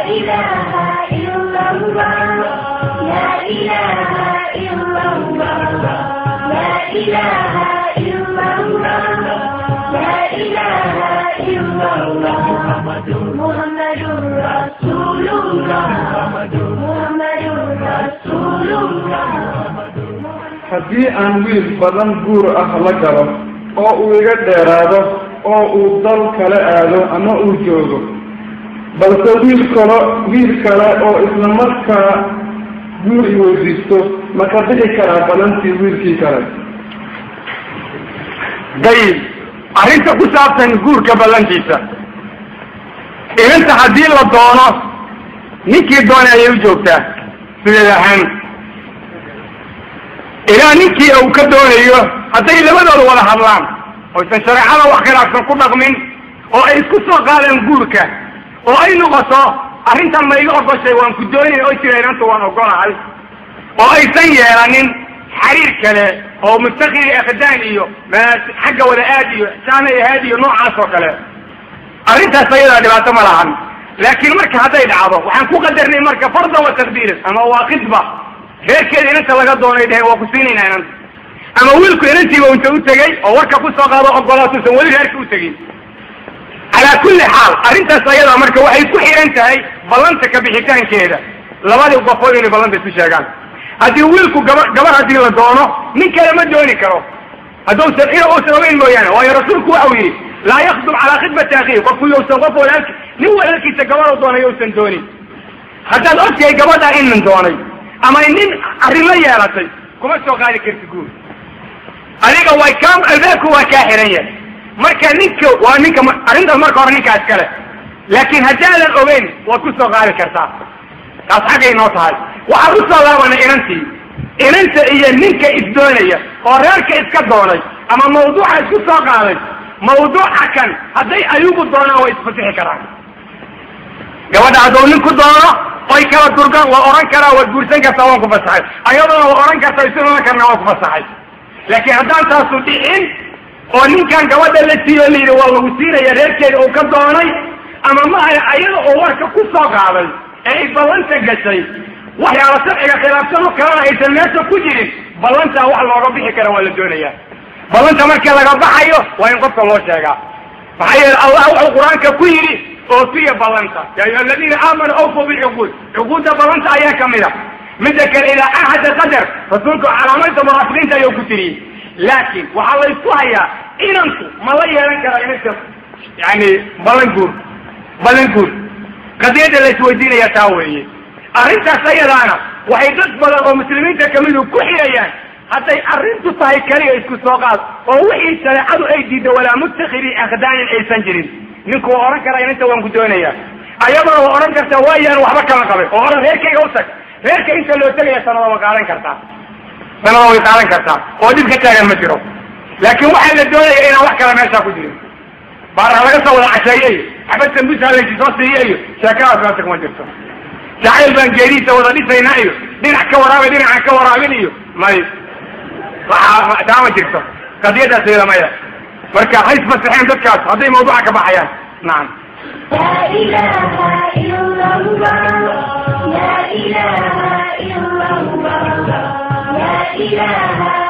إله إلا الله لا إله إلا الله لا إله إلا الله لا إله إلا الله محمد رسول الله محمد رسول الله. haddii aan wiil badan guur ah la galo oo uu iga dheeraado oo uu dal kale aado ama uu joogo balse wiil kale oo isla markaa guur i weydiisto ma ka bixi karaa balantii wiilkii kale? dayib arrinta ku saabsan guurka ballantiisa inanta haddii la doono ninkii doonay ayay u joogtaa sideed ahaan ilaa ninkii uu ka doonayo hadday labadooda wada hadlaan oysan shareecada wax khilaafsan ku dhaqmin oo ay isku soo qaadaan guurka oo ay noqoto arrintan ma iga ogoshay waan ku doonay oo tira inanta waan ogolahay oo aysan yeelanin xiriir kale oo mustaqil akhdaan iyo xagga wada aad iyo saana aad iyo noocaas oo kale arrintaas ayada dhibaato ma lahan laakiin marka hadday dhacdo waxaan ku qadarnay marka farda wa taqdiir ama waa khidba heerkeeda inanta laga doonay dhahay waa ku siinayna inanta ama wiilku inantiiba inta u tegay oo warka ku soo qaado ogolaatusan weli heerka u tegin calaa kulli xaal arrintaas ayada marka waxay ku xiran tahay ballanta ka bixitaankeeda labadii qofood inay ballanta isu sheegaan haddii wiilku gabar haddii la doono nin kale ma dooni karo hadduusan uusan ogeyn mooyaane waayo rasuulku waxau yidhi laa yakdub calaa khidmati akhiih qofku yousan qof nin walaalkiisa gabadhu doonay yousan doonin haddaad ogtahay gabadha inin doonay ama nin arrin la yeelatay kuma soo qaadi karti guur adiga albaabku waa kaa xiran yahay marka ninka waa ninka arrintaas marka hore ninkaas kale laakiin haddaadan ogeyn waad ku soo qaadi kartaa taas xaggay noo tahay waxaan u soo laabana inanta iyo ninka isdoonaya oo reerka iska doonay ama mawduuca isku soo qaaday mawduuca kan hadday ayugu doonaan way isfasixi karaan gabadha hadduu nin ku doono oy kala durgaan waa oran karaa waad guursan kartaa waan ku fasaxay ayadoona waa oran kartaa isu oran karna waan ku fasaxay laakiin haddaan taasu dhicin oo ninkan gabadha la siiyo la yidhi waa lagu siinaya reerkeeda uu ka doonay ama maaha ayada oo warka ku soo qaaday ee ay ballanta gashay waxyaala sharciga khilaafsan oo kalena aysan meesha ku jirin ballantaa wax looga bixi kara waa la doonayaa ballanta markii laga baxayo waa in qofka loo sheegaa maxaa yeele allah wuxuu qur-aanka ku yidhi oofiya ballanta yaa ayuha aladiina aamanuu awfuu bilcuquud cuquudda ballanta ayaa kamid a midda kale ilaa ahada qadar rasuulku calaamaynta munaafiqiinta ayuu ku tiriyey laakiin waxaa la isku hayaa inanku ma la yeelan karaa inanta yani ballan guur qadiyada la isweydiinaya taa weeye arrintaas ayadaana waxay dad badan oo muslimiinta kamidu ku xirayaan hadday arrintu tahay kaliya isku soo qaad oo wixii shareecadu ay diidda walaa mutakhiri akhdaanin aysan jirin ninku waa oran karaa inanta waan ku doonayaa ayadana waa oran kartaa waayaan waxba kala qabay oo oran reerkayga u tag reerka inta loo tegaya sanada way qaadan kartaa oo dhib ka taagan ma jiro laakiin waxaa la doonaya inaan wax kale meeshaa ku jirin baaraha laga soo wada casheeyey xabad sambusa laysi soo siiyey iyo sheekadaas meesha kuma jirto jacayl baan geerihiisa wada dhisaynaa iyo dhinac ka waraabay dhinacaan ka waraabin iyo may taa ma jirto qadiyadaas iyada maya marka ha isfasaxeen dadkaas hadday mawduuca ka baxayaan nacam لا إله إلا الله لا إله إلا الله لا إله